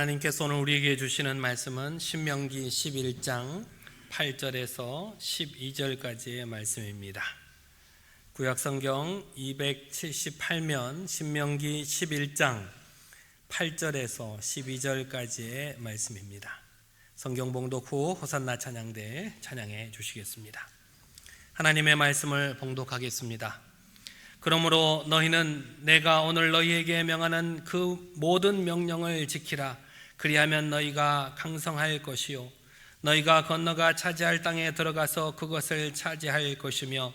하나님께서 오늘 우리에게 주시는 말씀은 신명기 11장 8절에서 12절까지의 말씀입니다. 구약성경 278면 신명기 11장 8절에서 12절까지의 말씀입니다. 성경 봉독 후 호산나 찬양대 찬양해 주시겠습니다. 하나님의 말씀을 봉독하겠습니다. 그러므로 너희는 내가 오늘 너희에게 명하는 그 모든 명령을 지키라. 그리하면 너희가 강성할 것이요 너희가 건너가 차지할 땅에 들어가서 그것을 차지할 것이며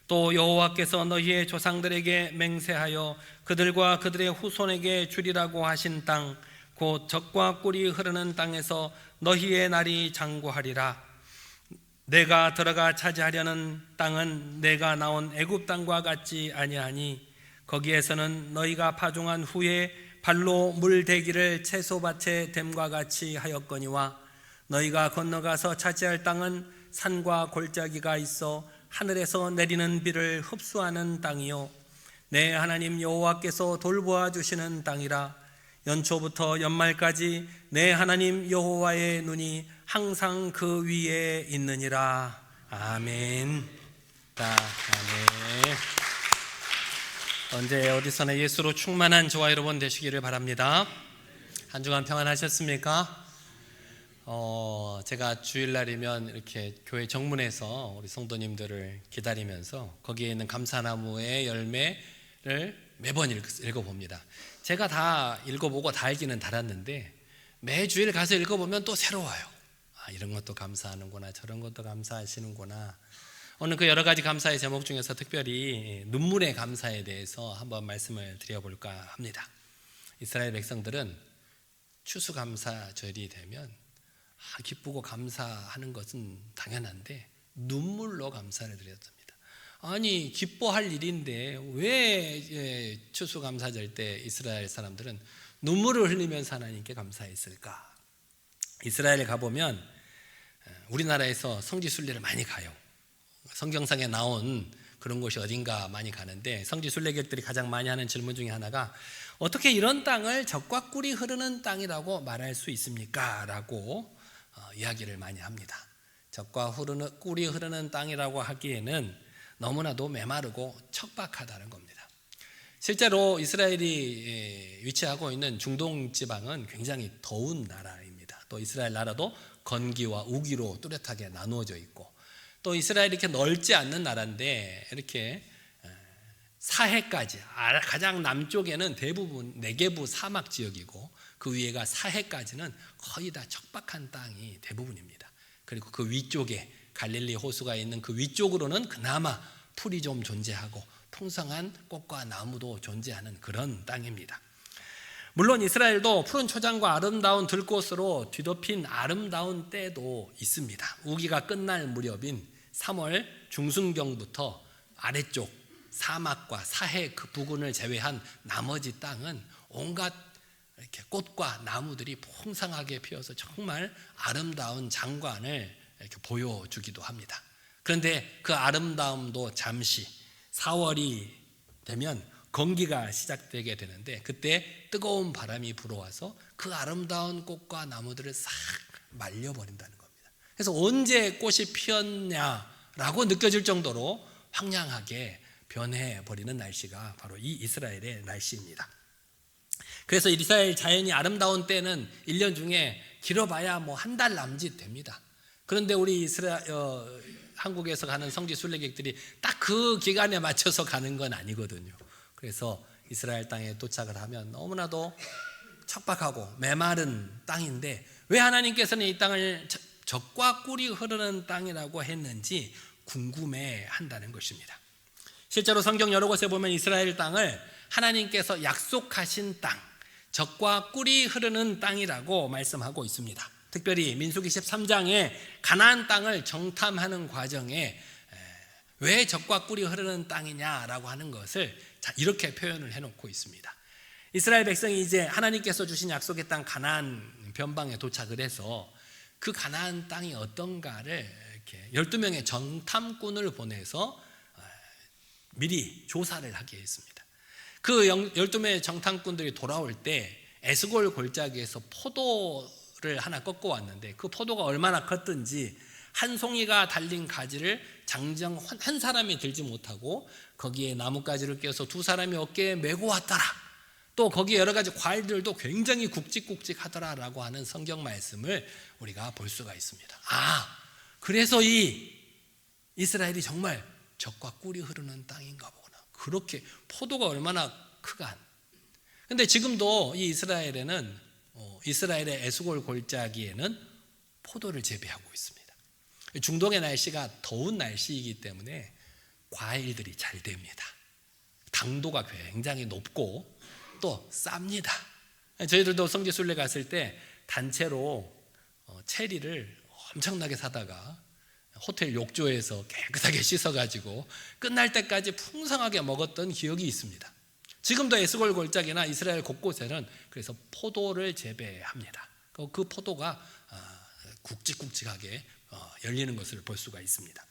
또 여호와께서 너희의 조상들에게 맹세하여 그들과 그들의 후손에게 주리라고 하신 땅 곧 젖과 꿀이 흐르는 땅에서 너희의 날이 장구하리라. 내가 들어가 차지하려는 땅은 내가 나온 애굽 땅과 같지 아니하니 거기에서는 너희가 파종한 후에 발로 물대기를 채소밭에 댐과 같이 하였거니와 너희가 건너가서 차지할 땅은 산과 골짜기가 있어 하늘에서 내리는 비를 흡수하는 땅이요 내 하나님 여호와께서 돌보아 주시는 땅이라. 연초부터 연말까지 내 하나님 여호와의 눈이 항상 그 위에 있느니라. 아멘. 아멘. 언제 어디서나 예수로 충만한 저와 여러분 되시기를 바랍니다. 한 주간 평안하셨습니까? 제가 주일날이면 이렇게 교회 정문에서 우리 성도님들을 기다리면서 거기에 있는 감사나무의 열매를 매번 읽어봅니다. 제가 다 읽어보고 다 알기는 달았는데 매주일 가서 읽어보면 또 새로워요. 이런 것도 감사하는구나, 저런 것도 감사하시는구나. 오늘 그 여러 가지 감사의 제목 중에서 특별히 눈물의 감사에 대해서 한번 말씀을 드려볼까 합니다. 이스라엘 백성들은 추수감사절이 되면 기쁘고 감사하는 것은 당연한데 눈물로 감사를 드렸습니다. 아니 기뻐할 일인데 왜 추수감사절 때 이스라엘 사람들은 눈물을 흘리면서 하나님께 감사했을까? 이스라엘에 가보면 우리나라에서 성지순례를 많이 가요. 성경상에 나온 그런 곳이 어딘가 많이 가는데 성지순례객들이 가장 많이 하는 질문 중에 하나가 어떻게 이런 땅을 젖과 꿀이 흐르는 땅이라고 말할 수 있습니까? 라고 이야기를 많이 합니다. 젖과 꿀이 흐르는 땅이라고 하기에는 너무나도 메마르고 척박하다는 겁니다. 실제로 이스라엘이 위치하고 있는 중동 지방은 굉장히 더운 나라입니다. 또 이스라엘 나라도 건기와 우기로 뚜렷하게 나누어져 있고 또 이스라엘이 이렇게 넓지 않는 나라인데 이렇게 사해까지 가장 남쪽에는 대부분 네게부 사막 지역이고 그 위에가 사해까지는 거의 다 척박한 땅이 대부분입니다. 그리고 그 위쪽에 갈릴리 호수가 있는 그 위쪽으로는 그나마 풀이 좀 존재하고 풍성한 꽃과 나무도 존재하는 그런 땅입니다. 물론 이스라엘도 푸른 초장과 아름다운 들꽃으로 뒤덮인 아름다운 때도 있습니다. 우기가 끝날 무렵인 3월 중순경부터 아래쪽 사막과 사해 그 부근을 제외한 나머지 땅은 온갖 이렇게 꽃과 나무들이 풍성하게 피어서 정말 아름다운 장관을 이렇게 보여주기도 합니다. 그런데 그 아름다움도 잠시 4월이 되면 건기가 시작되게 되는데 그때 뜨거운 바람이 불어와서 그 아름다운 꽃과 나무들을 싹 말려버린다는 겁니다. 그래서 언제 꽃이 피었냐라고 느껴질 정도로 황량하게 변해버리는 날씨가 바로 이 이스라엘의 날씨입니다. 그래서 이스라엘 자연이 아름다운 때는 1년 중에 길어봐야 한 달 남짓 됩니다. 그런데 우리 한국에서 가는 성지 순례객들이 딱 그 기간에 맞춰서 가는 건 아니거든요. 그래서 이스라엘 땅에 도착을 하면 너무나도 척박하고 메마른 땅인데 왜 하나님께서는 이 땅을 젖과 꿀이 흐르는 땅이라고 했는지 궁금해 한다는 것입니다. 실제로 성경 여러 곳에 보면 이스라엘 땅을 하나님께서 약속하신 땅, 젖과 꿀이 흐르는 땅이라고 말씀하고 있습니다. 특별히 민수기 13장에 가나안 땅을 정탐하는 과정에 왜 젖과 꿀이 흐르는 땅이냐라고 하는 것을 이렇게 표현을 해놓고 있습니다. 이스라엘 백성이 이제 하나님께서 주신 약속의 땅 가나안 변방에 도착을 해서 그 가나안 땅이 어떤가를 이렇게 12명의 정탐꾼을 보내서 미리 조사를 하게 했습니다. 그 12명의 정탐꾼들이 돌아올 때 에스골 골짜기에서 포도를 하나 꺾어 왔는데 그 포도가 얼마나 컸든지 한 송이가 달린 가지를 장정 한 사람이 들지 못하고 거기에 나뭇가지를 껴서 두 사람이 어깨에 메고 왔더라. 또 거기에 여러 가지 과일들도 굉장히 굵직굵직하더라라고 하는 성경 말씀을 우리가 볼 수가 있습니다. 그래서 이 이스라엘이 정말 젖과 꿀이 흐르는 땅인가 보구나. 그렇게 포도가 얼마나 크간. 근데 지금도 이 이스라엘에는 이스라엘의 에스골 골짜기에는 포도를 재배하고 있습니다. 중동의 날씨가 더운 날씨이기 때문에 과일들이 잘 됩니다. 당도가 굉장히 높고 또 쌉니다. 저희들도 성지순례 갔을 때 단체로 체리를 엄청나게 사다가 호텔 욕조에서 깨끗하게 씻어가지고 끝날 때까지 풍성하게 먹었던 기억이 있습니다. 지금도 에스골 골짜기나 이스라엘 곳곳에는 그래서 포도를 재배합니다. 그 포도가 굵직굵직하게 열리는 것을 볼 수가 있습니다.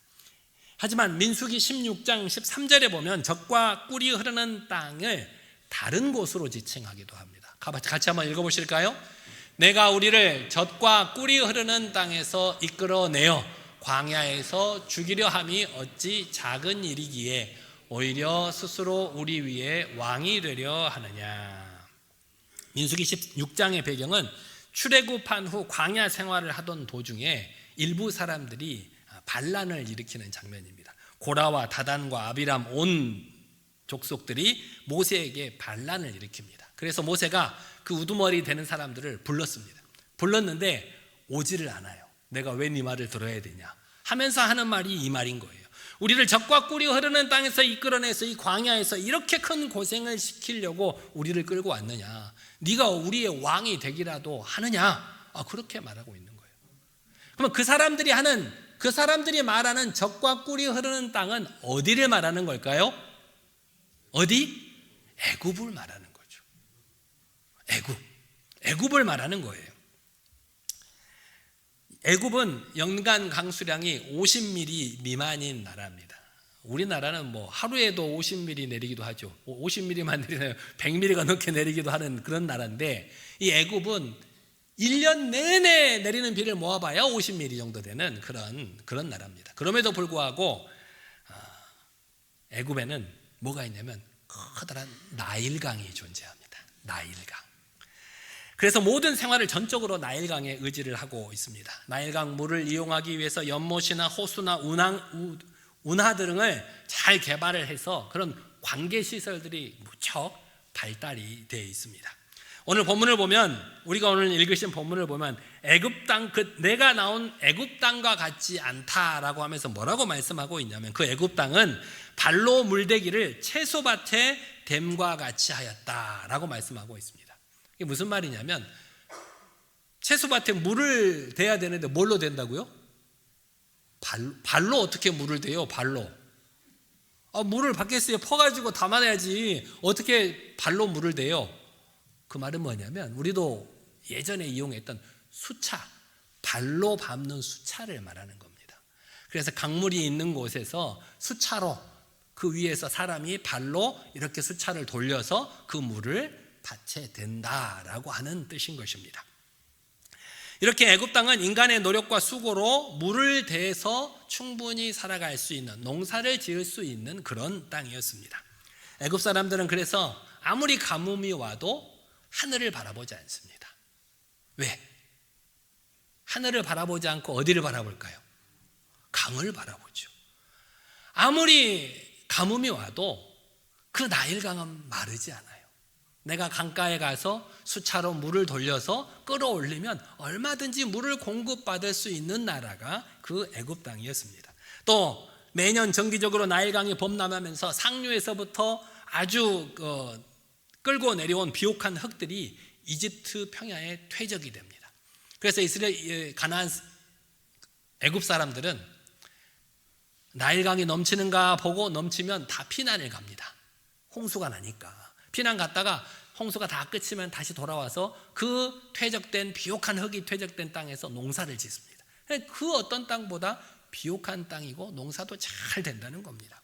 하지만 민수기 16장 13절에 보면 젖과 꿀이 흐르는 땅을 다른 곳으로 지칭하기도 합니다. 같이 한번 읽어보실까요? 내가 우리를 젖과 꿀이 흐르는 땅에서 이끌어내어 광야에서 죽이려 함이 어찌 작은 일이기에 오히려 스스로 우리 위에 왕이 되려 하느냐. 민수기 16장의 배경은 출애굽한 후 광야 생활을 하던 도중에 일부 사람들이 반란을 일으키는 장면입니다. 고라와 다단과 아비람 온 족속들이 모세에게 반란을 일으킵니다. 그래서 모세가 그 우두머리 되는 사람들을 불렀습니다. 불렀는데 오지를 않아요. 내가 왜 네 말을 들어야 되냐 하면서 하는 말이 이 말인 거예요. 우리를 젖과 꿀이 흐르는 땅에서 이끌어내서 이 광야에서 이렇게 큰 고생을 시키려고 우리를 끌고 왔느냐, 네가 우리의 왕이 되기라도 하느냐, 그렇게 말하고 있는 거예요. 그러면 그 사람들이 말하는 젖과 꿀이 흐르는 땅은 어디를 말하는 걸까요? 어디? 애굽을 말하는 거죠. 애굽을 말하는 거예요. 애굽은 연간 강수량이 50mm 미만인 나라입니다. 우리나라는 하루에도 50mm 내리기도 하죠. 50mm만 내리나요? 100mm가 넘게 내리기도 하는 그런 나라인데, 이 애굽은 1년 내내 내리는 비를 모아봐야 50mm 정도 되는 그런 나라입니다. 그럼에도 불구하고 애굽에는 뭐가 있냐면 커다란 나일강이 존재합니다. 나일강. 그래서 모든 생활을 전적으로 나일강에 의지를 하고 있습니다. 나일강 물을 이용하기 위해서 연못이나 호수나 운하 등을 잘 개발을 해서 그런 관계시설들이 무척 발달이 되어 있습니다. 오늘 본문을 보면, 우리가 오늘 읽으신 본문을 보면 애굽 땅, 내가 나온 애굽 땅과 같지 않다라고 하면서 뭐라고 말씀하고 있냐면, 그 애굽 땅은 발로 물대기를 채소밭에 댐과 같이 하였다라고 말씀하고 있습니다. 이게 무슨 말이냐면, 채소밭에 물을 대야 되는데 뭘로 된다고요? 발로 어떻게 물을 대요? 발로. 물을 바켓스에 퍼가지고 담아내야지 어떻게 발로 물을 대요? 그 말은 뭐냐면, 우리도 예전에 이용했던 수차, 발로 밟는 수차를 말하는 겁니다. 그래서 강물이 있는 곳에서 수차로, 그 위에서 사람이 발로 이렇게 수차를 돌려서 그 물을 밭에 댄다라고 하는 뜻인 것입니다. 이렇게 애굽 땅은 인간의 노력과 수고로 물을 대서 충분히 살아갈 수 있는, 농사를 지을 수 있는 그런 땅이었습니다. 애굽 사람들은 그래서 아무리 가뭄이 와도 하늘을 바라보지 않습니다. 왜? 하늘을 바라보지 않고 어디를 바라볼까요? 강을 바라보죠. 아무리 가뭄이 와도 그 나일강은 마르지 않아요. 내가 강가에 가서 수차로 물을 돌려서 끌어올리면 얼마든지 물을 공급받을 수 있는 나라가 그 애굽 땅이었습니다. 또 매년 정기적으로 나일강이 범람하면서 상류에서부터 아주 끌고 내려온 비옥한 흙들이 이집트 평야에 퇴적이 됩니다. 그래서 가나안 애굽 사람들은 나일강이 넘치는가 보고 넘치면 다 피난을 갑니다. 홍수가 나니까. 피난 갔다가 홍수가 다 끝이면 다시 돌아와서 그 퇴적된, 비옥한 흙이 퇴적된 땅에서 농사를 짓습니다. 그 어떤 땅보다 비옥한 땅이고 농사도 잘 된다는 겁니다.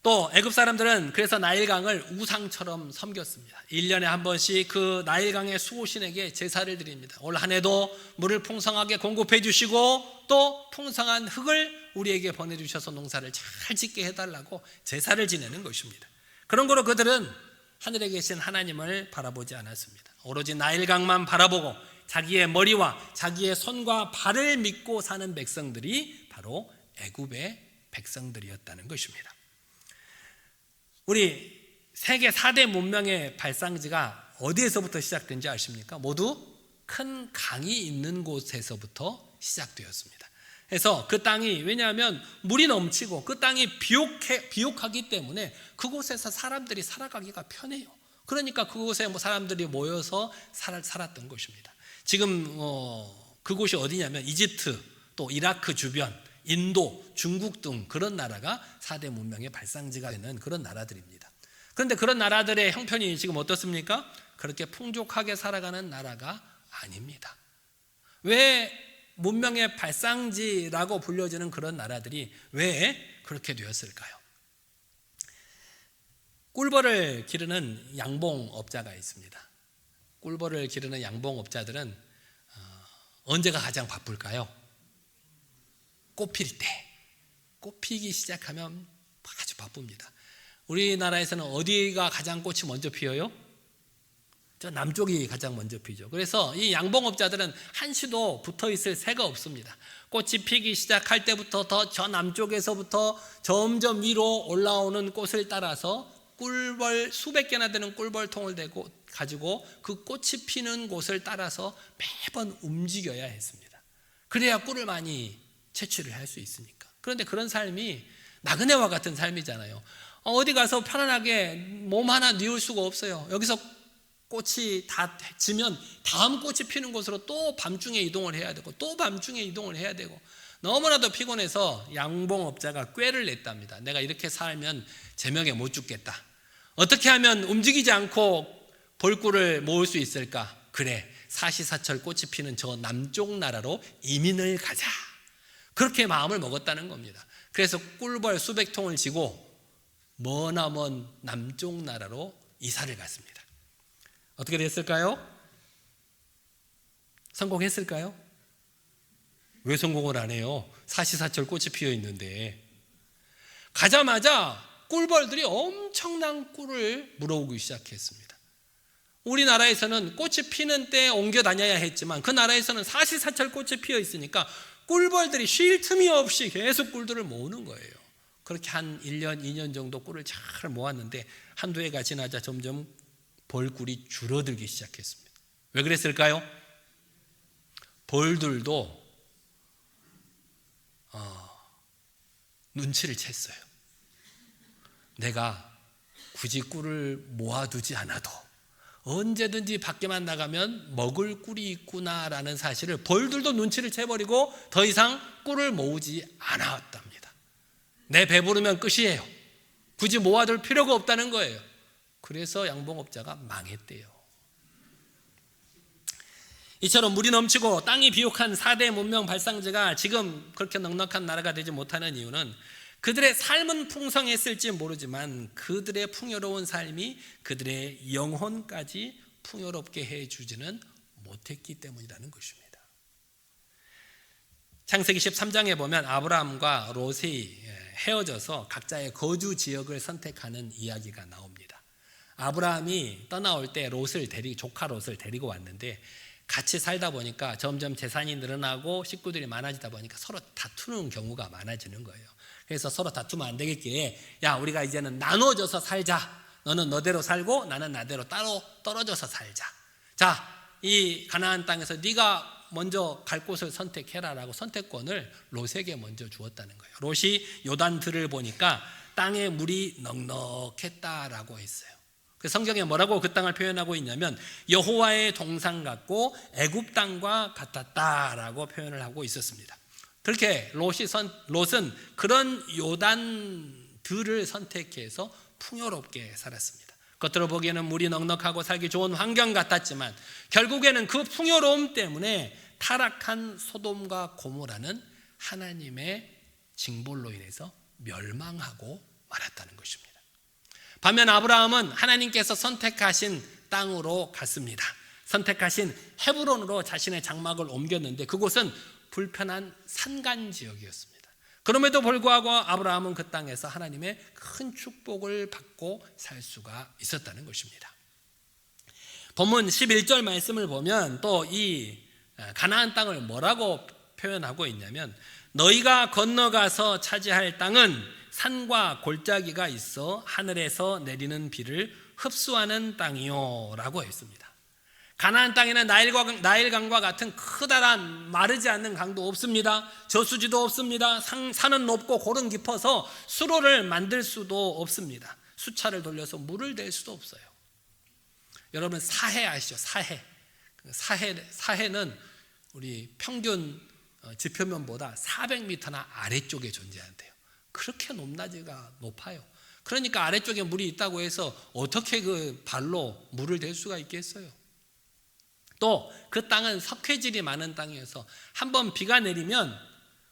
또 애굽 사람들은 그래서 나일강을 우상처럼 섬겼습니다. 1년에 한 번씩 그 나일강의 수호신에게 제사를 드립니다. 올 한 해도 물을 풍성하게 공급해 주시고 또 풍성한 흙을 우리에게 보내주셔서 농사를 잘 짓게 해달라고 제사를 지내는 것입니다. 그런 거로 그들은 하늘에 계신 하나님을 바라보지 않았습니다. 오로지 나일강만 바라보고 자기의 머리와 자기의 손과 발을 믿고 사는 백성들이 바로 애굽의 백성들이었다는 것입니다. 우리 세계 4대 문명의 발상지가 어디에서부터 시작된지 아십니까? 모두 큰 강이 있는 곳에서부터 시작되었습니다. 그래서 그 땅이, 왜냐하면 물이 넘치고 그 땅이 비옥하기 때문에 그곳에서 사람들이 살아가기가 편해요. 그러니까 그곳에 사람들이 모여서 살았던 것입니다. 지금 그곳이 어디냐면 이집트, 또 이라크 주변, 인도, 중국 등 그런 나라가 4대 문명의 발상지가 되는 그런 나라들입니다. 그런데 그런 나라들의 형편이 지금 어떻습니까? 그렇게 풍족하게 살아가는 나라가 아닙니다. 왜 문명의 발상지라고 불려지는 그런 나라들이 왜 그렇게 되었을까요? 꿀벌을 기르는 양봉업자가 있습니다. 꿀벌을 기르는 양봉업자들은 언제가 가장 바쁠까요? 꽃필 때. 꽃피기 시작하면 아주 바쁩니다. 우리나라에서는 어디가 가장 꽃이 먼저 피어요? 저 남쪽이 가장 먼저 피죠. 그래서 이 양봉업자들은 한시도 붙어있을 새가 없습니다. 꽃이 피기 시작할 때부터 더 저 남쪽에서부터 점점 위로 올라오는 꽃을 따라서 꿀벌 수백 개나 되는 꿀벌통을 가지고 그 꽃이 피는 곳을 따라서 매번 움직여야 했습니다. 그래야 꿀을 많이 채취를 할 수 있으니까. 그런데 그런 삶이 나그네와 같은 삶이잖아요. 어디 가서 편안하게 몸 하나 뉘울 수가 없어요. 여기서 꽃이 다 지면 다음 꽃이 피는 곳으로 또 밤중에 이동을 해야 되고 또 밤중에 이동을 해야 되고 너무나도 피곤해서 양봉업자가 꾀를 냈답니다. 내가 이렇게 살면 제명에 못 죽겠다. 어떻게 하면 움직이지 않고 벌꿀을 모을 수 있을까? 그래, 사시사철 꽃이 피는 저 남쪽 나라로 이민을 가자. 그렇게 마음을 먹었다는 겁니다. 그래서 꿀벌 수백 통을 지고 머나먼 남쪽 나라로 이사를 갔습니다. 어떻게 됐을까요? 성공했을까요? 왜 성공을 안 해요? 사시사철 꽃이 피어 있는데. 가자마자 꿀벌들이 엄청난 꿀을 물어오기 시작했습니다. 우리나라에서는 꽃이 피는 때에 옮겨 다녀야 했지만 그 나라에서는 사시사철 꽃이 피어 있으니까 꿀벌들이 쉴 틈이 없이 계속 꿀들을 모으는 거예요. 그렇게 한 1년, 2년 정도 꿀을 잘 모았는데 한두 해가 지나자 점점 벌꿀이 줄어들기 시작했습니다. 왜 그랬을까요? 벌들도 눈치를 챘어요. 내가 굳이 꿀을 모아두지 않아도 언제든지 밖에만 나가면 먹을 꿀이 있구나라는 사실을 벌들도 눈치를 채버리고 더 이상 꿀을 모으지 않았답니다. 내 배부르면 끝이에요. 굳이 모아둘 필요가 없다는 거예요. 그래서 양봉업자가 망했대요. 이처럼 물이 넘치고 땅이 비옥한 4대 문명 발상지가 지금 그렇게 넉넉한 나라가 되지 못하는 이유는 그들의 삶은 풍성했을지 모르지만 그들의 풍요로운 삶이 그들의 영혼까지 풍요롭게 해주지는 못했기 때문이라는 것입니다. 창세기 13장에 보면 아브라함과 롯이 헤어져서 각자의 거주 지역을 선택하는 이야기가 나옵니다. 아브라함이 떠나올 때 조카 롯을 데리고 왔는데 같이 살다 보니까 점점 재산이 늘어나고 식구들이 많아지다 보니까 서로 다투는 경우가 많아지는 거예요. 그래서 서로 다투면 안 되겠기에 야, 우리가 이제는 나눠져서 살자. 너는 너대로 살고 나는 나대로 따로 떨어져서 살자. 자, 이 가나안 땅에서 네가 먼저 갈 곳을 선택해라라고 선택권을 롯에게 먼저 주었다는 거예요. 롯이 요단들을 보니까 땅에 물이 넉넉했다라고 했어요. 그래서 성경에 뭐라고 그 땅을 표현하고 있냐면 여호와의 동산 같고 애굽 땅과 같았다라고 표현을 하고 있었습니다. 그렇게 롯은 그런 요단들을 선택해서 풍요롭게 살았습니다. 겉으로 보기에는 물이 넉넉하고 살기 좋은 환경 같았지만 결국에는 그 풍요로움 때문에 타락한 소돔과 고모라는 하나님의 징벌로 인해서 멸망하고 말았다는 것입니다. 반면 아브라함은 하나님께서 선택하신 땅으로 갔습니다. 선택하신 헤브론으로 자신의 장막을 옮겼는데 그곳은 불편한 산간 지역이었습니다. 그럼에도 불구하고 아브라함은 그 땅에서 하나님의 큰 축복을 받고 살 수가 있었다는 것입니다. 본문 11절 말씀을 보면 또 이 가나안 땅을 뭐라고 표현하고 있냐면 너희가 건너가서 차지할 땅은 산과 골짜기가 있어 하늘에서 내리는 비를 흡수하는 땅이요 라고 했습니다. 가나안 땅에는 나일강과 같은 커다란 마르지 않는 강도 없습니다. 저수지도 없습니다. 산은 높고 골은 깊어서 수로를 만들 수도 없습니다. 수차를 돌려서 물을 댈 수도 없어요. 여러분 사해 아시죠? 사해는 우리 평균 지표면보다 400m나 아래쪽에 존재한대요. 그렇게 높낮이가 높아요. 그러니까 아래쪽에 물이 있다고 해서 어떻게 그 발로 물을 댈 수가 있겠어요? 또 그 땅은 석회질이 많은 땅이어서 한번 비가 내리면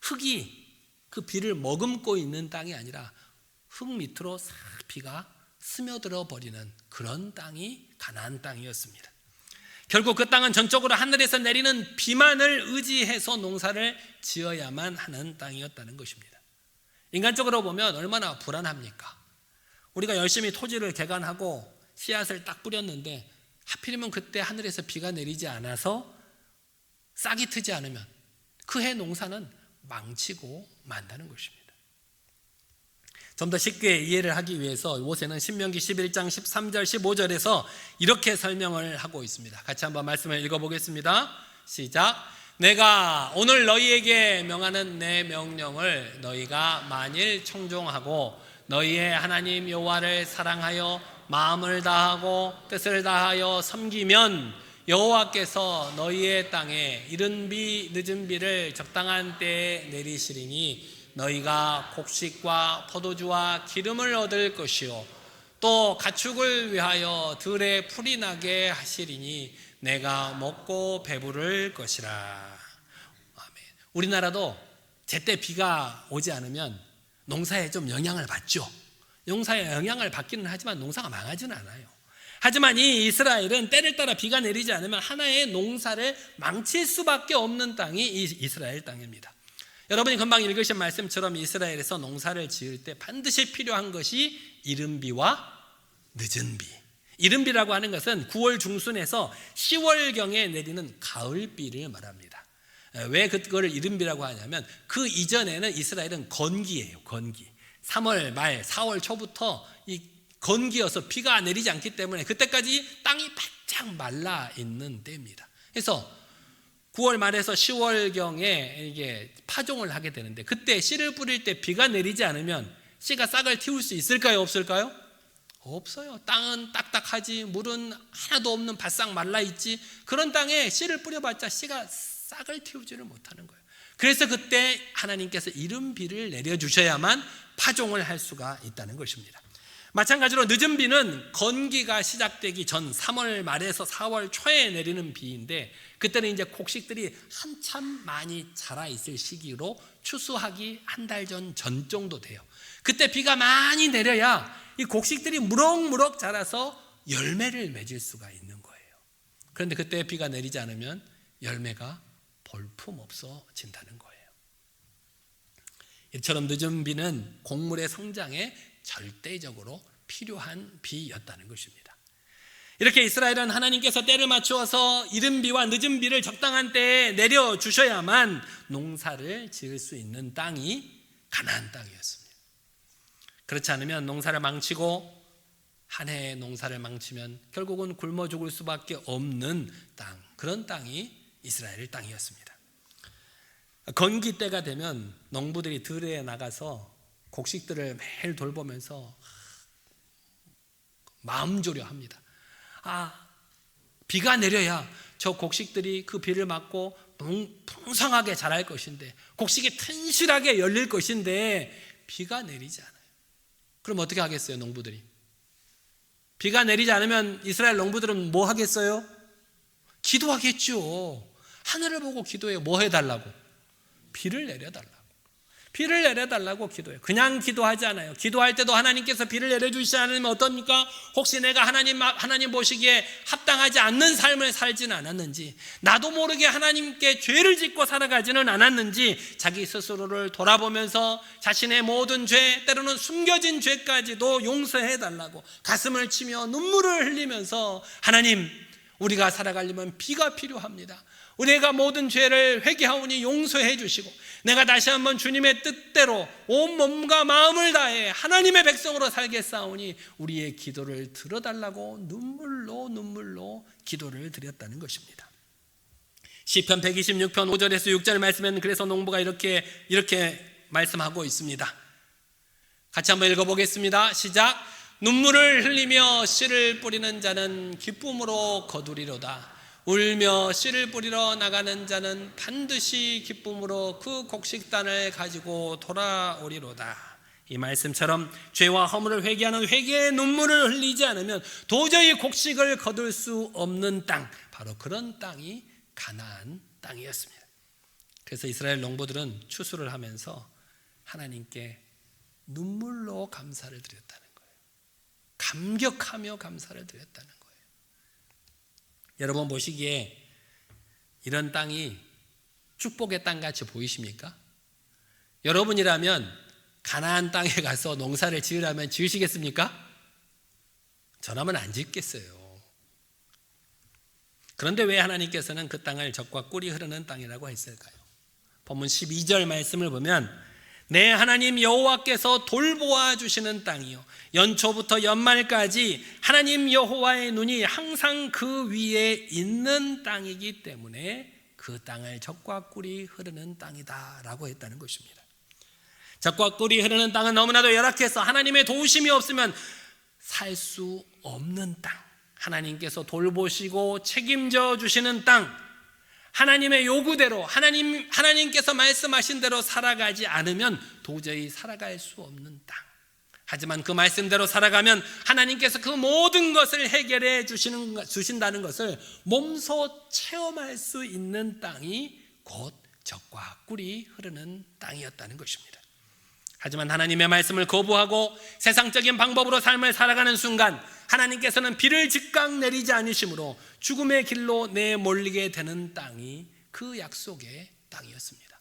흙이 그 비를 머금고 있는 땅이 아니라 흙 밑으로 싹 비가 스며들어 버리는 그런 땅이 가나안 땅이었습니다. 결국 그 땅은 전적으로 하늘에서 내리는 비만을 의지해서 농사를 지어야만 하는 땅이었다는 것입니다. 인간적으로 보면 얼마나 불안합니까? 우리가 열심히 토지를 개간하고 씨앗을 딱 뿌렸는데 하필이면 그때 하늘에서 비가 내리지 않아서 싹이 트지 않으면 그 해 농사는 망치고 만다는 것입니다. 좀 더 쉽게 이해를 하기 위해서 모세는 신명기 11장 13절 15절에서 이렇게 설명을 하고 있습니다. 같이 한번 말씀을 읽어보겠습니다. 시작. 내가 오늘 너희에게 명하는 내 명령을 너희가 만일 청종하고 너희의 하나님 여호와를 사랑하여 마음을 다하고 뜻을 다하여 섬기면 여호와께서 너희의 땅에 이른 비 늦은 비를 적당한 때에 내리시리니 너희가 곡식과 포도주와 기름을 얻을 것이요 또 가축을 위하여 들에 풀이 나게 하시리니 내가 먹고 배부를 것이라. 아멘. 우리나라도 제때 비가 오지 않으면 농사에 좀 영향을 받죠. 농사에 영향을 받기는 하지만 농사가 망하지는 않아요. 하지만 이 이스라엘은 때를 따라 비가 내리지 않으면 하나의 농사를 망칠 수밖에 없는 땅이 이 이스라엘 땅입니다. 여러분이 금방 읽으신 말씀처럼 이스라엘에서 농사를 지을 때 반드시 필요한 것이 이른 비와 늦은 비. 이른 비라고 하는 것은 9월 중순에서 10월경에 내리는 가을비를 말합니다. 왜 그거를 이른 비라고 하냐면 그 이전에는 이스라엘은 건기예요. 건기. 3월 말 4월 초부터 이 건기여서 비가 내리지 않기 때문에 그때까지 땅이 바짝 말라 있는 때입니다. 그래서 9월 말에서 10월경에 이게 파종을 하게 되는데 그때 씨를 뿌릴 때 비가 내리지 않으면 씨가 싹을 틔울 수 있을까요? 없을까요? 없어요. 땅은 딱딱하지, 물은 하나도 없는 바싹 말라 있지. 그런 땅에 씨를 뿌려봤자 씨가 싹을 틔우지를 못하는 거예요. 그래서 그때 하나님께서 이른 비를 내려주셔야만 파종을 할 수가 있다는 것입니다. 마찬가지로 늦은 비는 건기가 시작되기 전 3월 말에서 4월 초에 내리는 비인데 그때는 이제 곡식들이 한참 많이 자라 있을 시기로 추수하기 한 달 전 정도 돼요. 그때 비가 많이 내려야 이 곡식들이 무럭무럭 자라서 열매를 맺을 수가 있는 거예요. 그런데 그때 비가 내리지 않으면 열매가 볼품없어진다는 거예요. 이처럼 늦은 비는 곡물의 성장에 절대적으로 필요한 비였다는 것입니다. 이렇게 이스라엘은 하나님께서 때를 맞추어서 이른 비와 늦은 비를 적당한 때에 내려주셔야만 농사를 지을 수 있는 땅이 가나안 땅이었습니다. 그렇지 않으면 농사를 망치고 한 해의 농사를 망치면 결국은 굶어 죽을 수밖에 없는 땅, 그런 땅이 이스라엘 땅이었습니다. 건기 때가 되면 농부들이 들에 나가서 곡식들을 매일 돌보면서 마음조려 합니다. 비가 내려야 저 곡식들이 그 비를 맞고 풍성하게 자랄 것인데 곡식이 튼실하게 열릴 것인데 비가 내리지 않아요. 그럼 어떻게 하겠어요, 농부들이? 비가 내리지 않으면 이스라엘 농부들은 뭐 하겠어요? 기도하겠죠. 하늘을 보고 기도해요. 뭐 해달라고? 비를 내려달라고. 비를 내려달라고 기도해요. 그냥 기도하지 않아요. 기도할 때도 하나님께서 비를 내려주시지 않으면 어떻습니까? 혹시 내가 하나님 보시기에 합당하지 않는 삶을 살지는 않았는지, 나도 모르게 하나님께 죄를 짓고 살아가지는 않았는지 자기 스스로를 돌아보면서 자신의 모든 죄, 때로는 숨겨진 죄까지도 용서해달라고 가슴을 치며 눈물을 흘리면서, 하나님, 우리가 살아가려면 비가 필요합니다. 우리가 모든 죄를 회개하오니 용서해 주시고, 내가 다시 한번 주님의 뜻대로 온 몸과 마음을 다해 하나님의 백성으로 살겠사오니 우리의 기도를 들어달라고 눈물로 기도를 드렸다는 것입니다. 시편 126편 5절에서 6절 말씀에는 그래서 농부가 이렇게 말씀하고 있습니다. 같이 한번 읽어보겠습니다. 시작. 눈물을 흘리며 씨를 뿌리는 자는 기쁨으로 거두리로다. 울며 씨를 뿌리러 나가는 자는 반드시 기쁨으로 그 곡식단을 가지고 돌아오리로다. 이 말씀처럼 죄와 허물을 회개하는 회개의 눈물을 흘리지 않으면 도저히 곡식을 거둘 수 없는 땅, 바로 그런 땅이 가나안 땅이었습니다. 그래서 이스라엘 농부들은 추수를 하면서 하나님께 눈물로 감사를 드렸다는 거예요. 감격하며 감사를 드렸다는 거예요. 여러분 보시기에 이런 땅이 축복의 땅같이 보이십니까? 여러분이라면 가나안 땅에 가서 농사를 지으라면 지으시겠습니까? 저라면 안 짓겠어요. 그런데 왜 하나님께서는 그 땅을 젖과 꿀이 흐르는 땅이라고 했을까요? 본문 12절 말씀을 보면, 내 하나님 여호와께서 돌보아 주시는 땅이요, 연초부터 연말까지 하나님 여호와의 눈이 항상 그 위에 있는 땅이기 때문에 그 땅을 젖과 꿀이 흐르는 땅이다 라고 했다는 것입니다. 젖과 꿀이 흐르는 땅은 너무나도 열악해서 하나님의 도우심이 없으면 살 수 없는 땅, 하나님께서 돌보시고 책임져 주시는 땅, 하나님의 요구대로 하나님께서 말씀하신 대로 살아가지 않으면 도저히 살아갈 수 없는 땅. 하지만 그 말씀대로 살아가면 하나님께서 그 모든 것을 해결해 주신다는 것을 몸소 체험할 수 있는 땅이 곧 젖과 꿀이 흐르는 땅이었다는 것입니다. 하지만 하나님의 말씀을 거부하고 세상적인 방법으로 삶을 살아가는 순간 하나님께서는 비를 즉각 내리지 않으심으로 죽음의 길로 내몰리게 되는 땅이 그 약속의 땅이었습니다.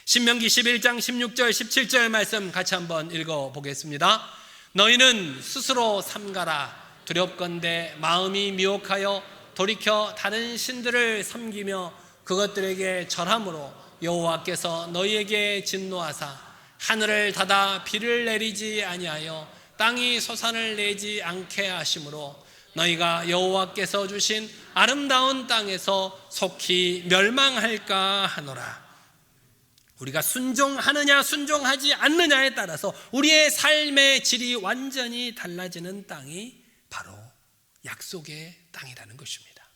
신명기 11장 16절 17절 말씀 같이 한번 읽어보겠습니다. 너희는 스스로 삼가라. 두렵건대 마음이 미혹하여 돌이켜 다른 신들을 섬기며 그것들에게 절함으로 여호와께서 너희에게 진노하사 하늘을 닫아 비를 내리지 아니하여 땅이 소산을 내지 않게 하심으로 너희가 여호와께서 주신 아름다운 땅에서 속히 멸망할까 하노라. 우리가 순종하느냐 순종하지 않느냐에 따라서 우리의 삶의 질이 완전히 달라지는 땅이 바로 약속의 땅이라는 것입니다.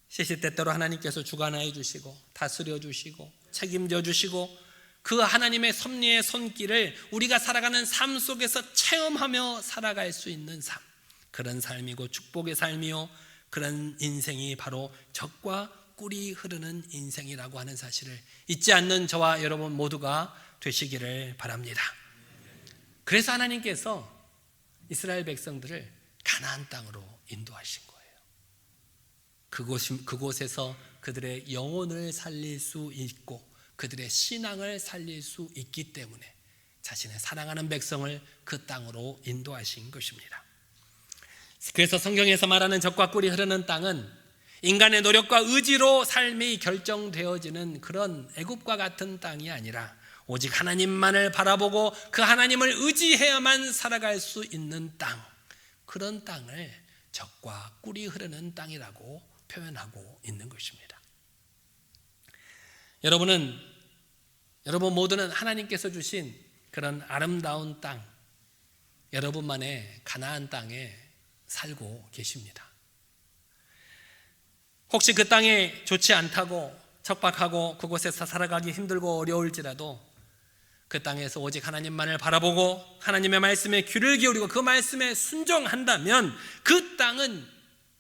시시때때로 하나님께서 주관하여 주시고 다스려 주시고 책임져 주시고 그 하나님의 섭리의 손길을 우리가 살아가는 삶 속에서 체험하며 살아갈 수 있는 삶, 그런 삶이고 축복의 삶이요, 그런 인생이 바로 젖과 꿀이 흐르는 인생이라고 하는 사실을 잊지 않는 저와 여러분 모두가 되시기를 바랍니다. 그래서 하나님께서 이스라엘 백성들을 가나안 땅으로 인도하신 거예요. 그곳에서 그들의 영혼을 살릴 수 있고 그들의 신앙을 살릴 수 있기 때문에 자신의 사랑하는 백성을 그 땅으로 인도하신 것입니다. 그래서 성경에서 말하는 젖과 꿀이 흐르는 땅은 인간의 노력과 의지로 삶이 결정되어지는 그런 애굽과 같은 땅이 아니라 오직 하나님만을 바라보고 그 하나님을 의지해야만 살아갈 수 있는 땅, 그런 땅을 젖과 꿀이 흐르는 땅이라고 표현하고 있는 것입니다. 여러분 모두는 하나님께서 주신 그런 아름다운 땅, 여러분만의 가나안 땅에 살고 계십니다. 혹시 그 땅이 좋지 않다고 척박하고 그곳에서 살아가기 힘들고 어려울지라도 그 땅에서 오직 하나님만을 바라보고 하나님의 말씀에 귀를 기울이고 그 말씀에 순종한다면 그 땅은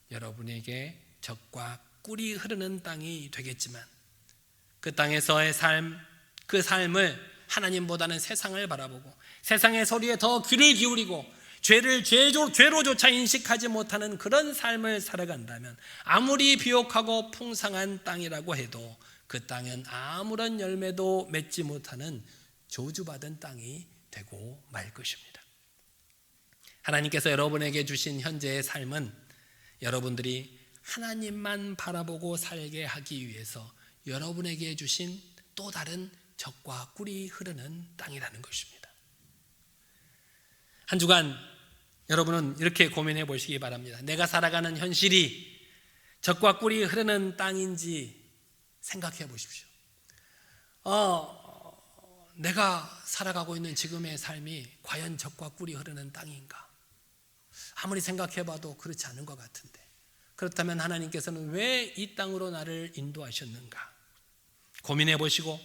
여러분에게 젖과 꿀이 흐르는 땅이 되겠지만 그 땅에서의 삶, 그 삶을 하나님보다는 세상을 바라보고 세상의 소리에 더 귀를 기울이고 죄를 죄로조차 인식하지 못하는 그런 삶을 살아간다면 아무리 비옥하고 풍성한 땅이라고 해도 그 땅은 아무런 열매도 맺지 못하는 저주받은 땅이 되고 말 것입니다. 하나님께서 여러분에게 주신 현재의 삶은 여러분들이 하나님만 바라보고 살게 하기 위해서 여러분에게 주신 또 다른 젖과 꿀이 흐르는 땅이라는 것입니다. 한 주간 여러분은 이렇게 고민해 보시기 바랍니다. 내가 살아가는 현실이 젖과 꿀이 흐르는 땅인지 생각해 보십시오. 내가 살아가고 있는 지금의 삶이 과연 젖과 꿀이 흐르는 땅인가? 아무리 생각해 봐도 그렇지 않은 것 같은데, 그렇다면 하나님께서는 왜 이 땅으로 나를 인도하셨는가? 고민해 보시고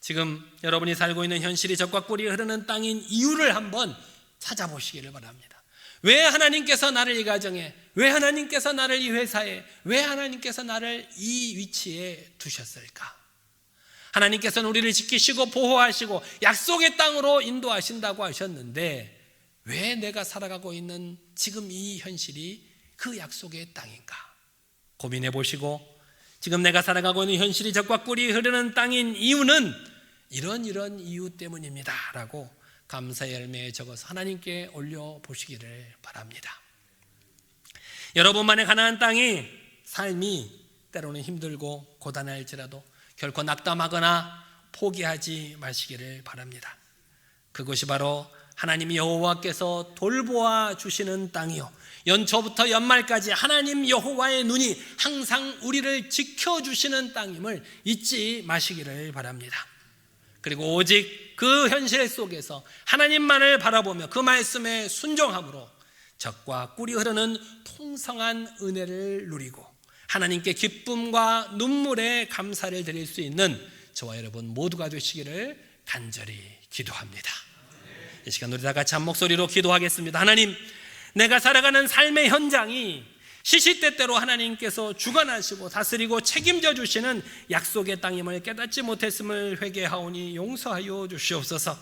지금 여러분이 살고 있는 현실이 젖과 꿀이 흐르는 땅인 이유를 한번 찾아보시기를 바랍니다. 왜 하나님께서 나를 이 가정에, 왜 하나님께서 나를 이 회사에, 왜 하나님께서 나를 이 위치에 두셨을까? 하나님께서는 우리를 지키시고 보호하시고 약속의 땅으로 인도하신다고 하셨는데 왜 내가 살아가고 있는 지금 이 현실이 그 약속의 땅인가? 고민해 보시고 지금 내가 살아가고 있는 현실이 젖과 꿀이 흐르는 땅인 이유는 이런 이유 때문입니다 라고 감사의 열매에 적어서 하나님께 올려보시기를 바랍니다. 여러분만의 가나안 땅이 삶이 때로는 힘들고 고단할지라도 결코 낙담하거나 포기하지 마시기를 바랍니다. 그것이 바로 하나님 여호와께서 돌보아 주시는 땅이요, 연초부터 연말까지 하나님 여호와의 눈이 항상 우리를 지켜주시는 땅임을 잊지 마시기를 바랍니다. 그리고 오직 그 현실 속에서 하나님만을 바라보며 그 말씀에 순종함으로 젖과 꿀이 흐르는 풍성한 은혜를 누리고 하나님께 기쁨과 눈물의 감사를 드릴 수 있는 저와 여러분 모두가 되시기를 간절히 기도합니다. 이 시간 우리 다 같이 한 목소리로 기도하겠습니다. 하나님, 내가 살아가는 삶의 현장이 시시때때로 하나님께서 주관하시고 다스리고 책임져 주시는 약속의 땅임을 깨닫지 못했음을 회개하오니 용서하여 주시옵소서.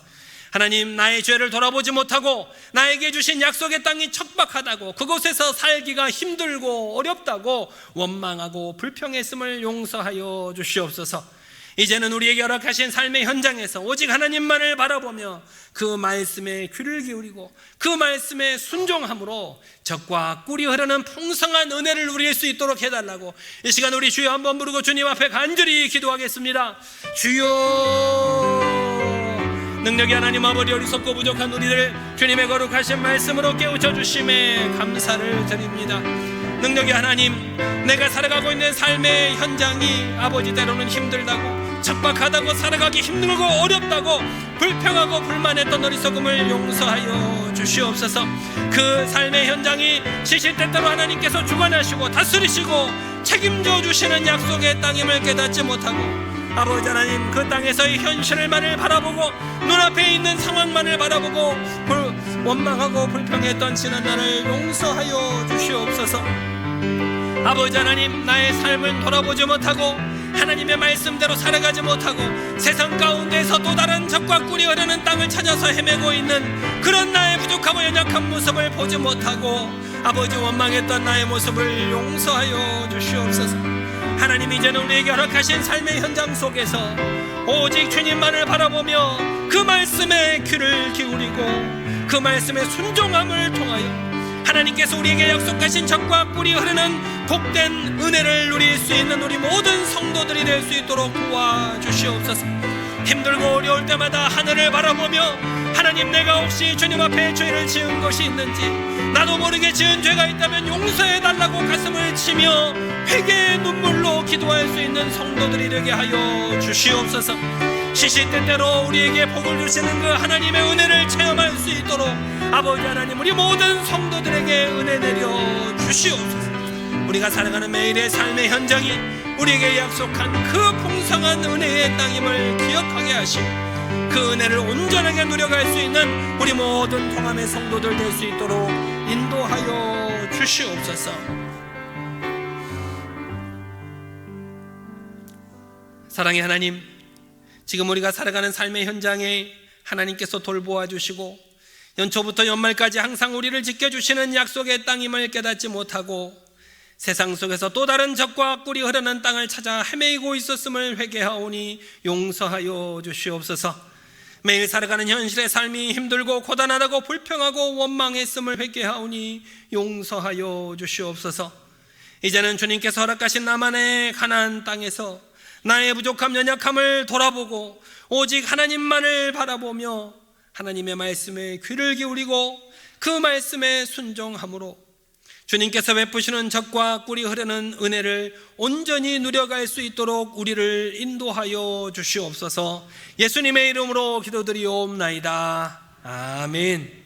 하나님, 나의 죄를 돌아보지 못하고 나에게 주신 약속의 땅이 척박하다고, 그곳에서 살기가 힘들고 어렵다고 원망하고 불평했음을 용서하여 주시옵소서. 이제는 우리에게 허락하신 삶의 현장에서 오직 하나님만을 바라보며 그 말씀에 귀를 기울이고 그 말씀에 순종함으로 젖과 꿀이 흐르는 풍성한 은혜를 누릴 수 있도록 해달라고 이 시간 우리 주여 한번 부르고 주님 앞에 간절히 기도하겠습니다. 주여, 능력이 하나님 아버지 어리석고 부족한 우리들 주님의 거룩하신 말씀으로 깨우쳐 주심에 감사를 드립니다. 능력이 하나님, 내가 살아가고 있는 삶의 현장이 아버지 때로는 힘들다고, 척박하다고, 살아가기 힘들고 어렵다고 불평하고 불만했던 어리석음을 용서하여 주시옵소서. 그 삶의 현장이 시시때때로 하나님께서 주관하시고 다스리시고 책임져 주시는 약속의 땅임을 깨닫지 못하고 아버지 하나님, 그 땅에서의 현실만을 바라보고 눈앞에 있는 상황만을 바라보고 원망하고 불평했던 지난 날을 용서하여 주시옵소서. 아버지 하나님, 나의 삶을 돌아보지 못하고 하나님의 말씀대로 살아가지 못하고 세상 가운데서 또 다른 젖과 꿀이 흐르는 땅을 찾아서 헤매고 있는 그런 나의 부족하고 연약한 모습을 보지 못하고 아버지 원망했던 나의 모습을 용서하여 주시옵소서. 하나님, 이제는 우리에게 허락하신 삶의 현장 속에서 오직 주님만을 바라보며 그 말씀에 귀를 기울이고 그 말씀의 순종함을 통하여 하나님께서 우리에게 약속하신 젖과 꿀이 흐르는 복된 은혜를 누릴 수 있는 우리 모든 성도들이 될 수 있도록 도와주시옵소서. 힘들고 어려울 때마다 하늘을 바라보며 하나님, 내가 혹시 주님 앞에 죄를 지은 것이 있는지, 나도 모르게 지은 죄가 있다면 용서해달라고 가슴을 치며 회개의 눈물로 기도할 수 있는 성도들이 되게 하여 주시옵소서. 시시때때로 우리에게 복을 주시는 그 하나님의 은혜를 체험할 수 있도록 아버지 하나님, 우리 모든 성도들에게 은혜 내려 주시옵소서. 우리가 살아가는 매일의 삶의 현장이 우리에게 약속한 그 풍성한 은혜의 땅임을 기억하게 하시고 그 은혜를 온전하게 누려갈 수 있는 우리 모든 통함의 성도들 될 수 있도록 인도하여 주시옵소서. 사랑의 하나님, 지금 우리가 살아가는 삶의 현장에 하나님께서 돌보아 주시고 연초부터 연말까지 항상 우리를 지켜주시는 약속의 땅임을 깨닫지 못하고 세상 속에서 또 다른 적과 꿀이 흐르는 땅을 찾아 헤매이고 있었음을 회개하오니 용서하여 주시옵소서. 매일 살아가는 현실의 삶이 힘들고 고단하다고 불평하고 원망했음을 회개하오니 용서하여 주시옵소서. 이제는 주님께서 허락하신 나만의 가나안 땅에서 나의 부족함 연약함을 돌아보고 오직 하나님만을 바라보며 하나님의 말씀에 귀를 기울이고 그 말씀에 순종함으로 주님께서 베푸시는 젖과 꿀이 흐르는 은혜를 온전히 누려갈 수 있도록 우리를 인도하여 주시옵소서. 예수님의 이름으로 기도드리옵나이다. 아멘.